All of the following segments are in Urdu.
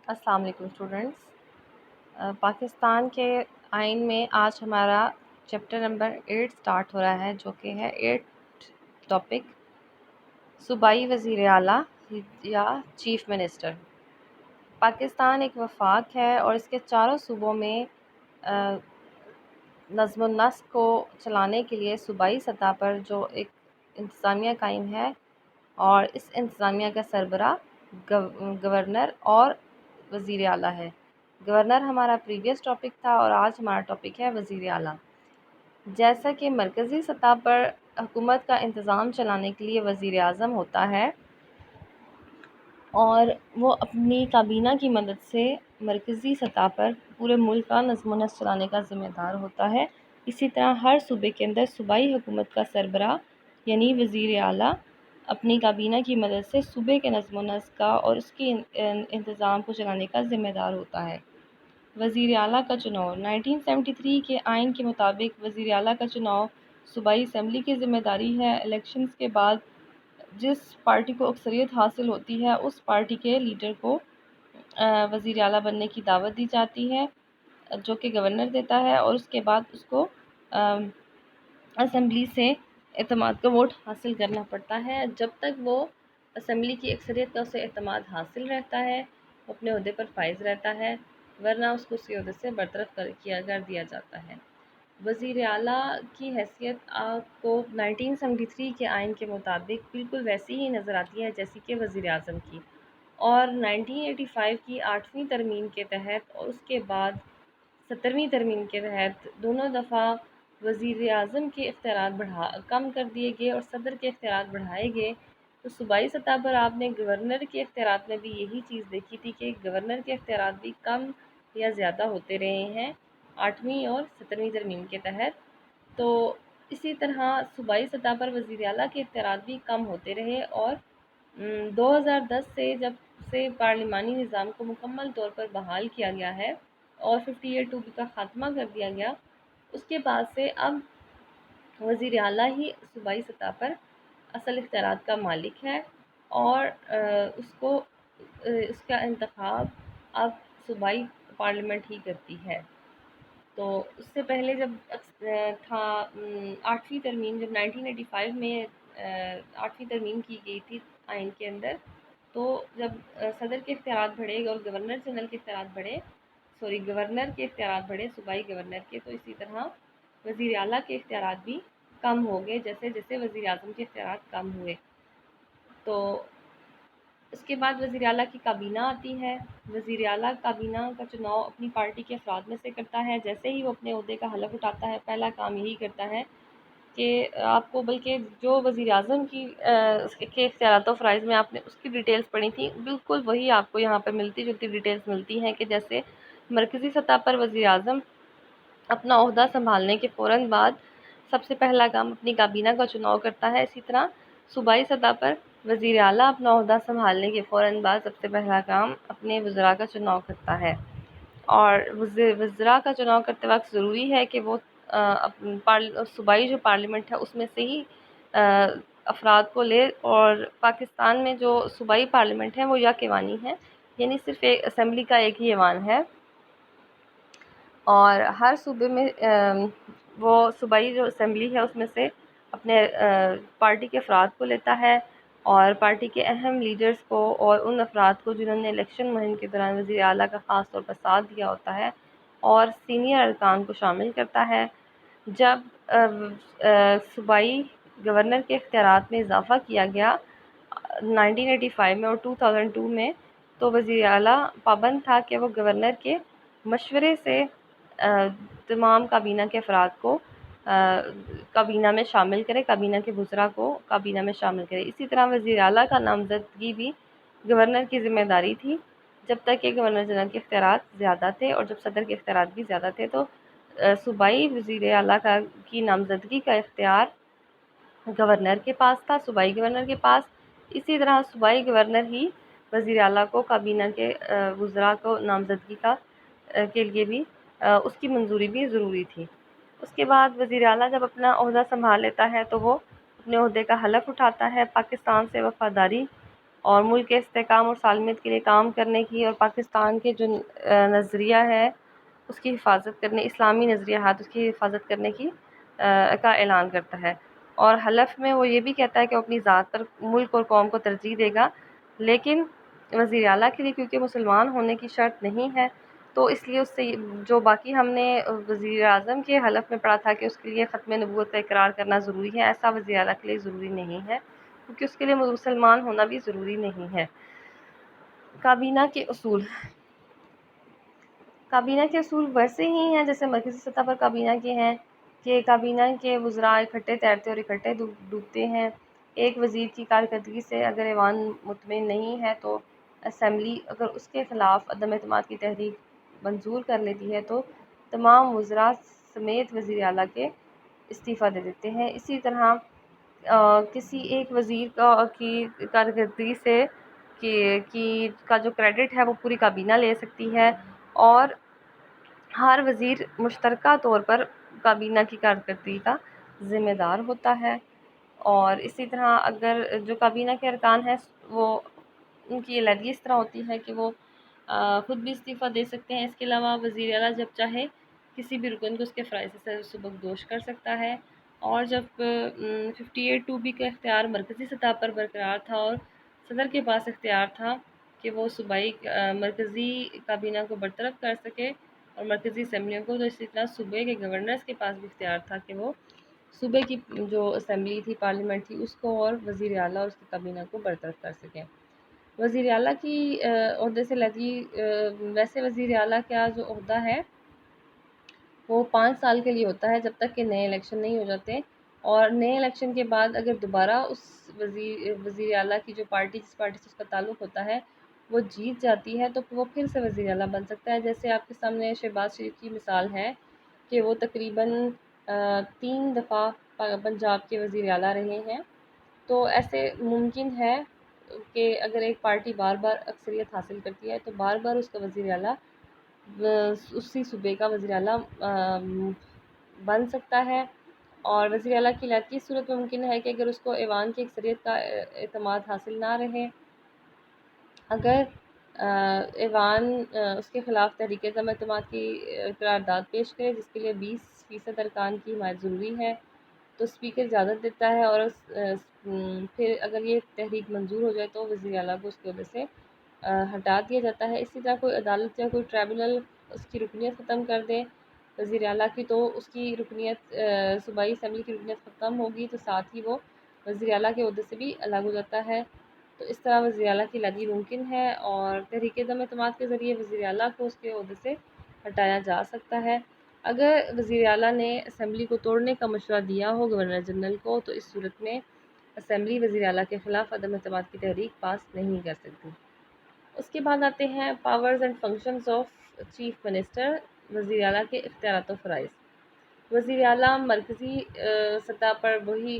السلام علیکم اسٹوڈنٹس۔ پاکستان کے آئین میں آج ہمارا چیپٹر نمبر 8 سٹارٹ ہو رہا ہے، جو کہ ہے 8 ٹاپک صوبائی وزیر اعلیٰ یا چیف منسٹر۔ پاکستان ایک وفاق ہے اور اس کے چاروں صوبوں میں نظم و نسق کو چلانے کے لیے صوبائی سطح پر جو ایک انتظامیہ قائم ہے، اور اس انتظامیہ کا سربراہ گورنر اور وزیر اعلیٰ ہے۔ گورنر ہمارا پریویس ٹاپک تھا اور آج ہمارا ٹاپک ہے وزیر اعلیٰ۔ جیسا کہ مرکزی سطح پر حکومت کا انتظام چلانے کے لیے وزیر اعظم ہوتا ہے اور وہ اپنی کابینہ کی مدد سے مرکزی سطح پر پورے ملک کا نظم و نسق چلانے کا ذمہ دار ہوتا ہے، اسی طرح ہر صوبے کے اندر صوبائی حکومت کا سربراہ یعنی وزیر اعلیٰ اپنی کابینہ کی مدد سے صوبے کے نظم و نسق کا اور اس کے انتظام کو چلانے کا ذمہ دار ہوتا ہے۔ وزیر اعلیٰ کا چناؤ 1973 کے آئین کے مطابق وزیر اعلیٰ کا چناؤ صوبائی اسمبلی کی ذمہ داری ہے۔ الیکشنز کے بعد جس پارٹی کو اکثریت حاصل ہوتی ہے اس پارٹی کے لیڈر کو وزیر اعلیٰ بننے کی دعوت دی جاتی ہے، جو کہ گورنر دیتا ہے، اور اس کے بعد اس کو اسمبلی سے اعتماد کا ووٹ حاصل کرنا پڑتا ہے۔ جب تک وہ اسمبلی کی اکثریت کا اسے اعتماد حاصل رہتا ہے، وہ اپنے عہدے پر فائز رہتا ہے، ورنہ اس کو اسی عہدے سے برطرف کر دیا جاتا ہے۔ وزیر اعلیٰ کی حیثیت آپ کو 1973 کے آئین کے مطابق بالکل ویسی ہی نظر آتی ہے جیسی کہ وزیر اعظم کی، اور 1985 کی 8ویں ترمیم کے تحت اور اس کے بعد 17ویں ترمیم کے تحت دونوں دفعہ وزیر اعظم کے اختیارات کم کر دیے گئے اور صدر کے اختیارات بڑھائے گئے۔ تو صوبائی سطح پر آپ نے گورنر کے اختیارات میں بھی یہی چیز دیکھی تھی کہ گورنر کے اختیارات بھی کم یا زیادہ ہوتے رہے ہیں 8ویں اور 17ویں ترمیم کے تحت۔ تو اسی طرح صوبائی سطح پر وزیر اعلیٰ کے اختیارات بھی کم ہوتے رہے، اور 2010 سے جب سے پارلیمانی نظام کو مکمل طور پر بحال کیا گیا ہے اور 58(2) کا خاتمہ کر دیا گیا، اس کے بعد سے اب وزیر اعلیٰ ہی صوبائی سطح پر اصل اختیارات کا مالک ہے، اور اس کا انتخاب اب صوبائی پارلیمنٹ ہی کرتی ہے۔ تو اس سے پہلے جب تھا 8ویں ترمیم، جب 1985 میں 8ویں ترمیم کی گئی تھی آئین کے اندر، تو جب صدر کے اختیارات بڑھے اور گورنر کے اختیارات بڑھے صوبائی گورنر کے، تو اسی طرح وزیر اعلیٰ کے اختیارات بھی کم ہو گئے جیسے جیسے وزیر اعظم کے اختیارات کم ہوئے۔ تو اس کے بعد وزیر اعلیٰ کی کابینہ آتی ہے۔ وزیر اعلیٰ کابینہ کا چناؤ اپنی پارٹی کے افراد میں سے کرتا ہے۔ جیسے ہی وہ اپنے عہدے کا حلف اٹھاتا ہے، پہلا کام یہی کرتا ہے کہ آپ کو، بلکہ جو وزیر اعظم کے اختیارات و فرائض میں آپ نے اس کی ڈیٹیلز پڑھی تھی، بالکل وہی آپ کو یہاں پہ ملتی جلتی ڈیٹیلز ملتی ہیں کہ جیسے مرکزی سطح پر وزیر اعظم اپنا عہدہ سنبھالنے کے فوراً بعد سب سے پہلا کام اپنی کابینہ کا چناؤ کرتا ہے، اسی طرح صوبائی سطح پر وزیر اعلیٰ اپنا عہدہ سنبھالنے کے فوراً بعد سب سے پہلا کام اپنے وزراء کا چناؤ کرتا ہے۔ اور وزراء کا چناؤ کرتے وقت ضروری ہے کہ وہ صوبائی جو پارلیمنٹ ہے اس میں سے ہی افراد کو لے، اور پاکستان میں جو صوبائی پارلیمنٹ ہے وہ یکایوانی ہے، یعنی صرف ایک اسمبلی کا ایک ہی ایوان ہے، اور ہر صوبے میں وہ صوبائی جو اسمبلی ہے اس میں سے اپنے پارٹی کے افراد کو لیتا ہے، اور پارٹی کے اہم لیڈرز کو اور ان افراد کو جنہوں نے الیکشن مہم کے دوران وزیر اعلیٰ کا خاص طور پر ساتھ دیا ہوتا ہے، اور سینئر ارکان کو شامل کرتا ہے۔ جب صوبائی گورنر کے اختیارات میں اضافہ کیا گیا 1985 میں اور 2002 میں، تو وزیر اعلیٰ پابند تھا کہ وہ گورنر کے مشورے سے تمام کابینہ کے افراد کو کابینہ میں شامل کرے، کابینہ کے وزراء کو کابینہ میں شامل کرے۔ اسی طرح وزیر اعلیٰ کا نامزدگی بھی گورنر کی ذمہ داری تھی، جب تک کہ گورنر جنرل کے اختیارات زیادہ تھے، اور جب صدر کے اختیارات بھی زیادہ تھے تو صوبائی وزیر اعلیٰ کی نامزدگی کا اختیار گورنر کے پاس تھا، صوبائی گورنر کے پاس۔ اسی طرح صوبائی گورنر ہی وزیر اعلیٰ کو کابینہ کے وزراء کو نامزدگی کے لیے بھی اس کی منظوری بھی ضروری تھی۔ اس کے بعد وزیر اعلیٰ جب اپنا عہدہ سنبھال لیتا ہے تو وہ اپنے عہدے کا حلف اٹھاتا ہے، پاکستان سے وفاداری اور ملک کے استحکام اور سالمیت کے لیے کام کرنے کی اور پاکستان کے جو نظریہ ہے اس کی حفاظت کرنے، اسلامی نظریات اس کی حفاظت کرنے کی کا اعلان کرتا ہے۔ اور حلف میں وہ یہ بھی کہتا ہے کہ وہ اپنی ذات پر ملک اور قوم کو ترجیح دے گا، لیکن وزیر اعلیٰ کے لیے کیونکہ مسلمان ہونے کی شرط نہیں ہے، تو اس لیے اس سے جو باقی ہم نے وزیر اعظم کے حلف میں پڑھا تھا کہ اس کے لیے ختم نبوت کا اقرار کرنا ضروری ہے، ایسا وزیر اعلیٰ کے لیے ضروری نہیں ہے، کیونکہ اس کے لیے مسلمان ہونا بھی ضروری نہیں ہے۔ کابینہ کے اصول، کابینہ کے اصول ویسے ہی ہیں جیسے مرکزی سطح پر کابینہ کے ہیں کہ کابینہ کے وزراء اکٹھے تیرتے اور اکٹھے ڈوبتے ہیں۔ ایک وزیر کی کارکردگی سے اگر ایوان مطمئن نہیں ہے تو اسمبلی اگر اس کے خلاف عدم اعتماد کی تحریک منظور کر لیتی ہے تو تمام وزراء سمیت وزیر اعلیٰ کے استعفیٰ دے دیتے ہیں۔ اسی طرح کسی ایک وزیر کی کارکردگی سے کا جو کریڈٹ ہے وہ پوری کابینہ لے سکتی ہے، اور ہر وزیر مشترکہ طور پر کابینہ کی کارکردگی کا ذمہ دار ہوتا ہے۔ اور اسی طرح اگر جو کابینہ کے ارکان ہیں وہ ان کی علیحدگی اس طرح ہوتی ہے کہ وہ خود بھی استعفیٰ دے سکتے ہیں۔ اس کے علاوہ وزیر اعلیٰ جب چاہے کسی بھی رکن کو اس کے فرائض سے سبکدوش کر سکتا ہے، اور جب 58(2)B کا اختیار مرکزی سطح پر برقرار تھا اور صدر کے پاس اختیار تھا کہ وہ صوبائی مرکزی کابینہ کو برطرف کر سکے اور مرکزی اسمبلیوں کو، تو اسی طرح صوبے کے گورنرز کے پاس بھی اختیار تھا کہ وہ صوبے کی جو اسمبلی تھی، پارلیمنٹ تھی، اس کو اور وزیر اعلیٰ اور اس کی کابینہ کو برطرف کر سکیں۔ وزیر اعلیٰ کی عہدے سے لگی ویسے وزیر اعلیٰ کا جو عہدہ ہے وہ 5 سال کے لیے ہوتا ہے جب تک کہ نئے الیکشن نہیں ہو جاتے، اور نئے الیکشن کے بعد اگر دوبارہ اس وزیر اعلیٰ کی جو پارٹی جس پارٹی سے اس کا تعلق ہوتا ہے وہ جیت جاتی ہے تو وہ پھر سے وزیر اعلیٰ بن سکتا ہے۔ جیسے آپ کے سامنے شہباز شریف کی مثال ہے کہ وہ تقریباً 3 دفعہ پنجاب کے وزیر اعلیٰ رہے ہیں، تو ایسے ممکن ہے کہ اگر ایک پارٹی بار بار اکثریت حاصل کرتی ہے تو بار بار اس کا وزیر اعلیٰ اسی صوبے کا وزیر اعلیٰ بن سکتا ہے۔ اور وزیر اعلیٰ کی علیحدگی کی صورت میں ممکن ہے کہ اگر اس کو ایوان کی اکثریت کا اعتماد حاصل نہ رہے، اگر ایوان اس کے خلاف تحریک عدم اعتماد کی قرارداد پیش کرے جس کے لیے 20% ارکان کی حمایت ضروری ہے، تو اسپیکر اجازت دیتا ہے، اور پھر اگر یہ تحریک منظور ہو جائے تو وزیر اعلیٰ کو اس کے عہدے سے ہٹا دیا جاتا ہے۔ اسی طرح کوئی عدالت یا کوئی ٹریبونل اس کی رکنیت ختم کر دے وزیر اعلیٰ کی، تو اس کی رکنیت صوبائی اسمبلی کی رکنیت ختم ہوگی، تو ساتھ ہی وہ وزیر اعلیٰ کے عہدے سے بھی الگ ہو جاتا ہے۔ تو اس طرح وزیر اعلیٰ کی علیحدگی ممکن ہے، اور تحریک عدم اعتماد کے ذریعے وزیر اعلیٰ کو اس کے عہدے سے ہٹایا جا سکتا ہے۔ اگر وزیر اعلیٰ نے اسمبلی کو توڑنے کا مشورہ دیا ہو گورنر جنرل کو، تو اس صورت میں اسمبلی وزیر اعلیٰ کے خلاف عدم اعتماد کی تحریک پاس نہیں کر سکتی۔ اس کے بعد آتے ہیں powers and functions of chief minister, وزیر اعلیٰ کے اختیارات و فرائض۔ وزیر اعلیٰ مرکزی سطح پر وہی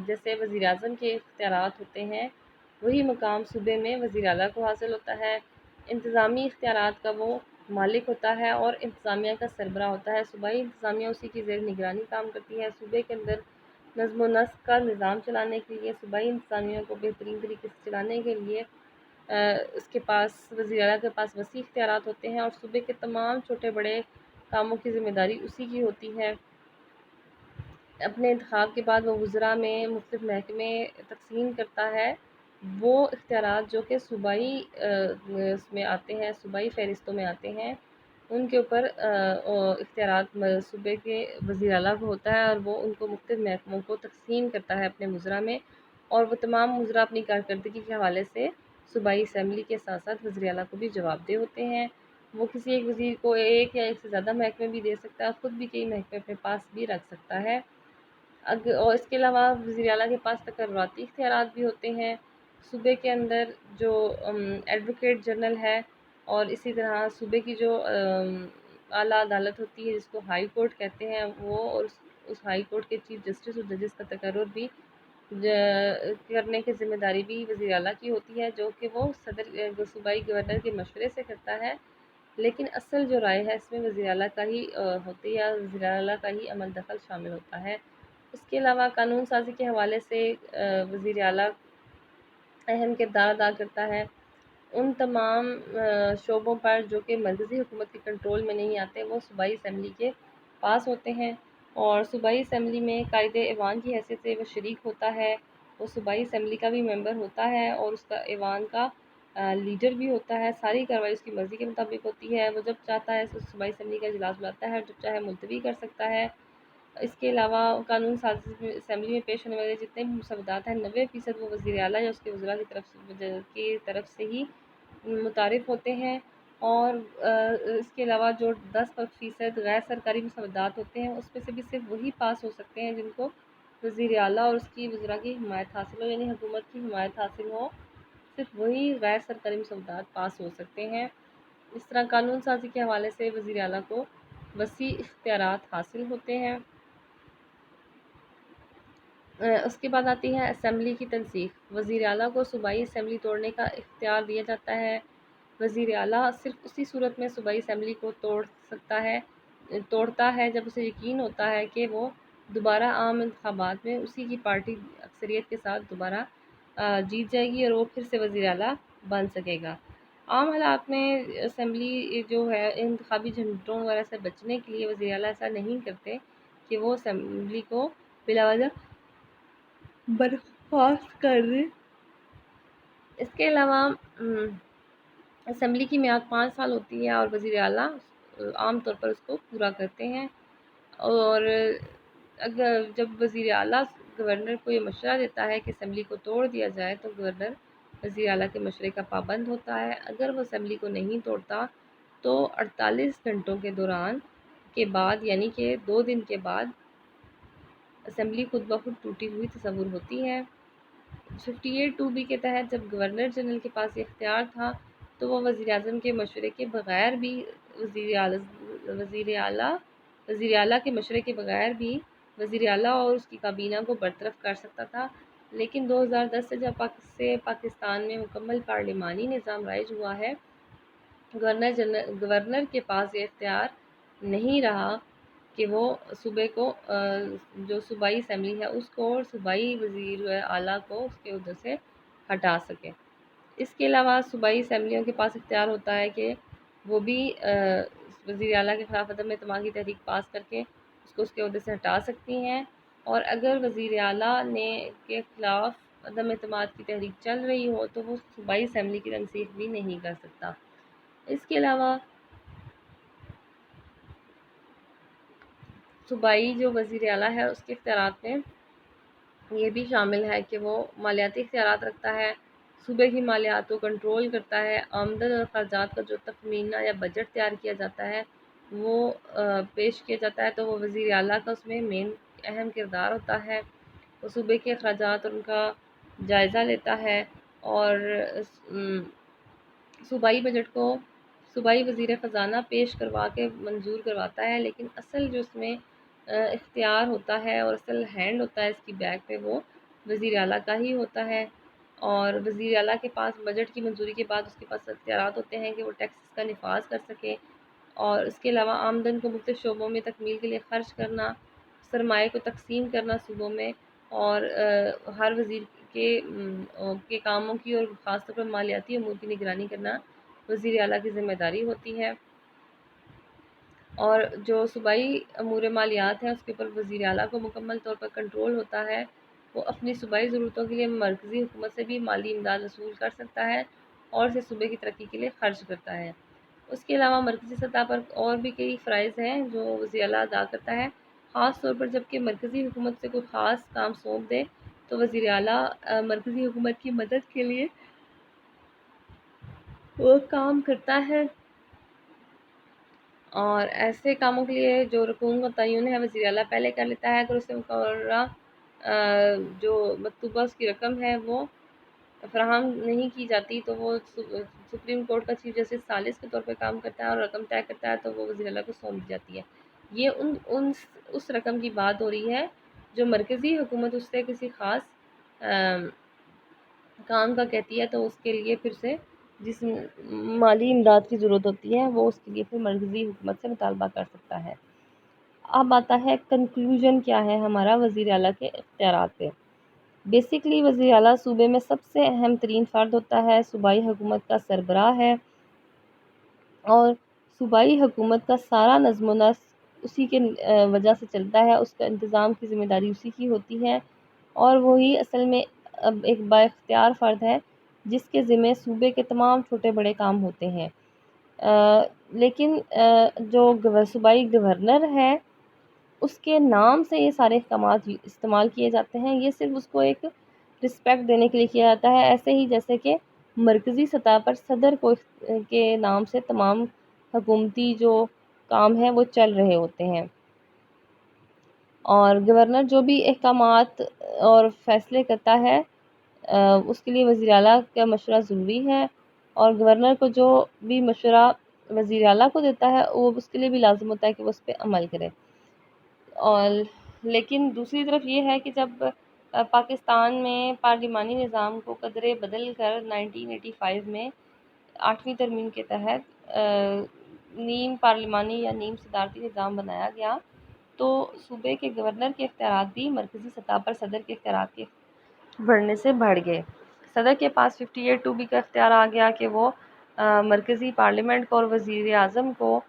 جیسے وزیر اعظم کے اختیارات ہوتے ہیں وہی مقام صوبے میں وزیر اعلیٰ کو حاصل ہوتا ہے۔ انتظامی اختیارات کا وہ مالک ہوتا ہے اور انتظامیہ کا سربراہ ہوتا ہے۔ صوبائی انتظامیہ اسی کی زیر نگرانی کام کرتی ہے۔ صوبے کے اندر نظم و نسق کا نظام چلانے کے لیے، صوبائی انتظامیہ کو بہترین طریقے سے چلانے کے لیے اس کے پاس وزیر اعلیٰ کے پاس وسیع اختیارات ہوتے ہیں، اور صوبے کے تمام چھوٹے بڑے کاموں کی ذمہ داری اسی کی ہوتی ہے۔ اپنے انتخاب کے بعد وہ وزراء میں مختلف محکمے تقسیم کرتا ہے۔ وہ اختیارات جو کہ صوبائی اس میں آتے ہیں، صوبائی فہرستوں میں آتے ہیں، ان کے اوپر اختیارات صوبے کے وزیر اعلیٰ کو ہوتا ہے، اور وہ ان کو مختلف محکموں کو تقسیم کرتا ہے اپنے وزراء میں، اور وہ تمام وزراء اپنی کارکردگی کے حوالے سے صوبائی اسمبلی کے ساتھ ساتھ وزیر اعلیٰ کو بھی جواب دہ ہوتے ہیں۔ وہ کسی ایک وزیر کو ایک یا ایک سے زیادہ محکمے بھی دے سکتا ہے، خود بھی کئی محکمے اپنے پاس بھی رکھ سکتا ہے۔ اور اس کے علاوہ وزیر اعلیٰ کے پاس تقرراتی اختیارات بھی ہوتے ہیں۔ صوبے کے اندر جو ایڈوکیٹ جنرل ہے، اور اسی طرح صوبے کی جو اعلیٰ عدالت ہوتی ہے جس کو ہائی کورٹ کہتے ہیں، وہ اور اس ہائی کورٹ کے چیف جسٹس اور ججز کا تقرر بھی کرنے کی ذمہ داری بھی وزیر اعلیٰ کی ہوتی ہے، جو کہ وہ صوبائی گورنر کے مشورے سے کرتا ہے، لیکن اصل جو رائے ہے اس میں وزیر اعلیٰ کا ہی ہوتی ہے، وزیر اعلیٰ کا ہی عمل دخل شامل ہوتا ہے۔ اس کے علاوہ قانون سازی کے حوالے سے وزیر اعلیٰ اہم کردار ادا کرتا ہے۔ ان تمام شعبوں پر جو کہ مرکزی حکومت کے کنٹرول میں نہیں آتے وہ صوبائی اسمبلی کے پاس ہوتے ہیں، اور صوبائی اسمبلی میں قائد ایوان کی حیثیت سے وہ شریک ہوتا ہے۔ وہ صوبائی اسمبلی کا بھی ممبر ہوتا ہے اور اس کا ایوان کا لیڈر بھی ہوتا ہے۔ ساری کارروائی اس کی مرضی کے مطابق ہوتی ہے۔ وہ جب چاہتا ہے صوبائی اسمبلی کا اجلاس بلاتا ہے اور جب چاہے ملتوی کر سکتا ہے۔ اس کے علاوہ قانون سازی اسمبلی میں پیش ہونے والے جتنے بھی مسودات ہیں 90% وہ وزیر اعلیٰ یا اس کے وزراء کی طرف سے ہی متعارف ہوتے ہیں، اور اس کے علاوہ جو 10% غیر سرکاری مسودات ہوتے ہیں اس میں سے بھی صرف وہی پاس ہو سکتے ہیں جن کو وزیر اعلیٰ اور اس کی وزراء کی حمایت حاصل ہو، یعنی حکومت کی حمایت حاصل ہو، صرف وہی غیر سرکاری مسودات پاس ہو سکتے ہیں۔ اس طرح قانون سازی کے حوالے سے وزیر اعلیٰ کو وسیع اختیارات حاصل ہوتے ہیں۔ اس کے بعد آتی ہے اسمبلی کی تنسیق۔ وزیر اعلیٰ کو صوبائی اسمبلی توڑنے کا اختیار دیا جاتا ہے۔ وزیر اعلیٰ صرف اسی صورت میں صوبائی اسمبلی کو توڑتا ہے جب اسے یقین ہوتا ہے کہ وہ دوبارہ عام انتخابات میں اسی کی پارٹی اکثریت کے ساتھ دوبارہ جیت جائے گی اور وہ پھر سے وزیر اعلیٰ بن سکے گا۔ عام حالات میں اسمبلی جو ہے انتخابی جھنجٹوں وغیرہ سے بچنے کے لیے وزیر اعلیٰ ایسا نہیں کرتے کہ وہ اسمبلی کو بلا وجہ برخاست کر دیں۔ اس کے علاوہ اسمبلی کی میعاد 5 سال ہوتی ہے اور وزیر اعلیٰ عام طور پر اس کو پورا کرتے ہیں، اور اگر جب وزیر اعلیٰ گورنر کو یہ مشورہ دیتا ہے کہ اسمبلی کو توڑ دیا جائے تو گورنر وزیر اعلیٰ کے مشورے کا پابند ہوتا ہے۔ اگر وہ اسمبلی کو نہیں توڑتا تو 48 گھنٹوں کے بعد یعنی کہ 2 دن کے بعد اسمبلی خود بخود ٹوٹی ہوئی تصور ہوتی ہے۔ 58(2)B کے تحت جب گورنر جنرل کے پاس یہ اختیار تھا تو وہ وزیر اعظم کے مشورے کے بغیر بھی وزیر اعلیٰ کے مشورے کے بغیر بھی وزیر اعلیٰ اور اس کی کابینہ کو برطرف کر سکتا تھا، لیکن 2010 سے جب پاکستان میں مکمل پارلیمانی نظام رائج ہوا ہے، گورنر کے پاس یہ اختیار نہیں رہا کہ وہ صوبے کو جو صوبائی اسمبلی ہے اس کو اور صوبائی وزیر اعلیٰ کو اس کے عہدے سے ہٹا سکے۔ اس کے علاوہ صوبائی اسمبلیوں کے پاس اختیار ہوتا ہے کہ وہ بھی وزیر اعلیٰ کے خلاف عدم اعتماد کی تحریک پاس کر کے اس کو اس کے عہدے سے ہٹا سکتی ہیں، اور اگر وزیر اعلیٰ کے خلاف عدم اعتماد کی تحریک چل رہی ہو تو وہ صوبائی اسمبلی کی تنسیق بھی نہیں کر سکتا۔ اس کے علاوہ صوبائی جو وزیر اعلیٰ ہے اس کے اختیارات میں یہ بھی شامل ہے کہ وہ مالیاتی اختیارات رکھتا ہے، صوبے کی مالیات کو کنٹرول کرتا ہے، آمدن اور اخراجات کا جو تخمینہ یا بجٹ تیار کیا جاتا ہے وہ پیش کیا جاتا ہے تو وہ وزیر اعلیٰ کا اس میں اہم کردار ہوتا ہے۔ وہ صوبے کے اخراجات اور ان کا جائزہ لیتا ہے اور صوبائی بجٹ کو صوبائی وزیر خزانہ پیش کروا کے منظور کرواتا ہے، لیکن اصل جو اس میں اختیار ہوتا ہے اور اصل ہینڈ ہوتا ہے اس کی بیک پہ وہ وزیر اعلیٰ کا ہی ہوتا ہے، اور وزیر اعلیٰ کے پاس بجٹ کی منظوری کے بعد اس کے پاس اختیارات ہوتے ہیں کہ وہ ٹیکسز کا نفاذ کر سکے، اور اس کے علاوہ آمدن کو مختلف شعبوں میں تکمیل کے لیے خرچ کرنا، سرمایہ کو تقسیم کرنا صوبوں میں، اور ہر وزیر کے کاموں کی اور خاص طور پر مالیاتی امور کی نگرانی کرنا وزیر اعلیٰ کی ذمہ داری ہوتی ہے، اور جو صوبائی امور مالیات ہیں اس کے اوپر وزیر اعلیٰ کو مکمل طور پر کنٹرول ہوتا ہے۔ وہ اپنی صوبائی ضرورتوں کے لیے مرکزی حکومت سے بھی مالی امداد وصول کر سکتا ہے اور اسے صوبے کی ترقی کے لیے خرچ کرتا ہے۔ اس کے علاوہ مرکزی سطح پر اور بھی کئی فرائض ہیں جو وزیر اعلیٰ ادا کرتا ہے، خاص طور پر جب کہ مرکزی حکومت سے کوئی خاص کام سونپ دے تو وزیر اعلیٰ مرکزی حکومت کی مدد کے لیے وہ کام کرتا ہے، اور ایسے کاموں کے لیے جو رقوم کا تعین ہے وزیر اعلیٰ پہلے کر لیتا ہے۔ اگر اسے مقررہ جو مطلوبہ اس کی رقم ہے وہ فراہم نہیں کی جاتی تو وہ سپریم کورٹ کا چیف جسٹس ثالث کے طور پہ کام کرتا ہے اور رقم طے کرتا ہے تو وہ وزیر اعلیٰ کو سونپ دی جاتی ہے۔ یہ اس رقم کی بات ہو رہی ہے جو مرکزی حکومت اس سے کسی خاص کام کا کہتی ہے تو اس کے لیے پھر سے جس مالی امداد کی ضرورت ہوتی ہے وہ اس کے لیے پھر مرکزی حکومت سے مطالبہ کر سکتا ہے۔ اب آتا ہے کنکلوژن کیا ہے ہمارا وزیر اعلیٰ کے اختیارات پہ۔ بیسکلی وزیر اعلیٰ صوبے میں سب سے اہم ترین فرد ہوتا ہے، صوبائی حکومت کا سربراہ ہے، اور صوبائی حکومت کا سارا نظم و نسق اسی کے وجہ سے چلتا ہے، اس کا انتظام کی ذمہ داری اسی کی ہوتی ہے، اور وہی اصل میں اب ایک بااختیار فرد ہے جس کے ذمہ صوبے کے تمام چھوٹے بڑے کام ہوتے ہیں۔ لیکن جو صوبائی گورنر ہے اس کے نام سے یہ سارے احکامات استعمال کیے جاتے ہیں، یہ صرف اس کو ایک رسپیکٹ دینے کے لیے کیا جاتا ہے، ایسے ہی جیسے کہ مرکزی سطح پر صدر کو کے نام سے تمام حکومتی جو کام ہیں وہ چل رہے ہوتے ہیں، اور گورنر جو بھی احکامات اور فیصلے کرتا ہے اس کے لیے وزیر اعلیٰ کا مشورہ ضروری ہے، اور گورنر کو جو بھی مشورہ وزیر اعلیٰ کو دیتا ہے وہ اس کے لیے بھی لازم ہوتا ہے کہ وہ اس پہ عمل کرے۔ اور لیکن دوسری طرف یہ ہے کہ جب پاکستان میں پارلیمانی نظام کو قدرے بدل کر 1985 میں 8ویں ترمیم کے تحت نیم پارلیمانی یا نیم صدارتی نظام بنایا گیا، تو صوبے کے گورنر کے اختیارات بھی مرکزی سطح پر صدر کے اختیارات کے بڑھنے سے بڑھ گئے۔ صدر کے پاس 58(2) کا اختیار آ گیا کہ وہ مرکزی پارلیمنٹ کو اور وزیر اعظم کو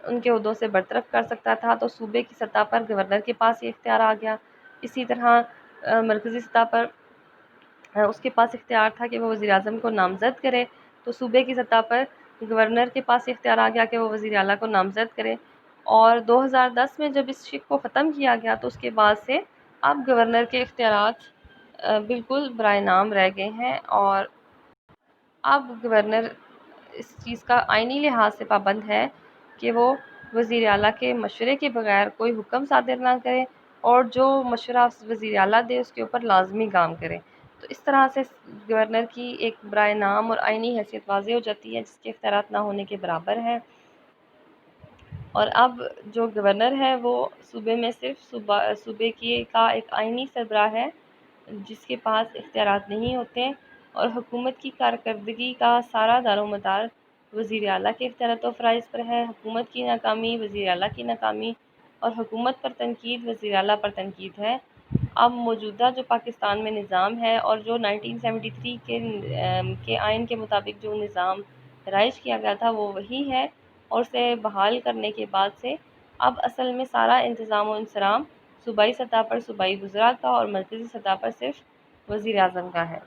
ان کے عہدوں سے برطرف کر سکتا تھا، تو صوبے کی سطح پر گورنر کے پاس یہ اختیار آ گیا۔ اسی طرح مرکزی سطح پر اس کے پاس اختیار تھا کہ وہ وزیر اعظم کو نامزد کرے، تو صوبے کی سطح پر گورنر کے پاس اختیار آ گیا کہ وہ وزیر اعلیٰ کو نامزد کرے۔ اور 2010 میں جب اس شک کو ختم کیا گیا تو اس کے بعد سے اب گورنر کے اختیارات بالکل برائے نام رہ گئے ہیں، اور اب گورنر اس چیز کا آئینی لحاظ سے پابند ہے کہ وہ وزیر اعلیٰ کے مشورے کے بغیر کوئی حکم صادر نہ کرے، اور جو مشورہ وزیر اعلیٰ دے اس کے اوپر لازمی کام کرے۔ تو اس طرح سے گورنر کی ایک برائے نام اور آئینی حیثیت واضح ہو جاتی ہے، جس کے اختیارات نہ ہونے کے برابر ہیں۔ اور اب جو گورنر ہے وہ صوبے میں صرف صوبے کا ایک آئینی سربراہ ہے جس کے پاس اختیارات نہیں ہوتے، اور حکومت کی کارکردگی کا سارا دار و مدار وزیر اعلیٰ کے اختیارات و فرائض پر ہے۔ حکومت کی ناکامی وزیر اعلیٰ کی ناکامی، اور حکومت پر تنقید وزیر اعلیٰ پر تنقید ہے۔ اب موجودہ جو پاکستان میں نظام ہے، اور جو 1973 کے آئین کے مطابق جو نظام رائج کیا گیا تھا وہ وہی ہے، اور اسے بحال کرنے کے بعد سے اب اصل میں سارا انتظام و انصرام صوبائی سطح پر صوبائی وزراء کا اور مرکزی سطح پر صرف وزیر اعظم کا ہے۔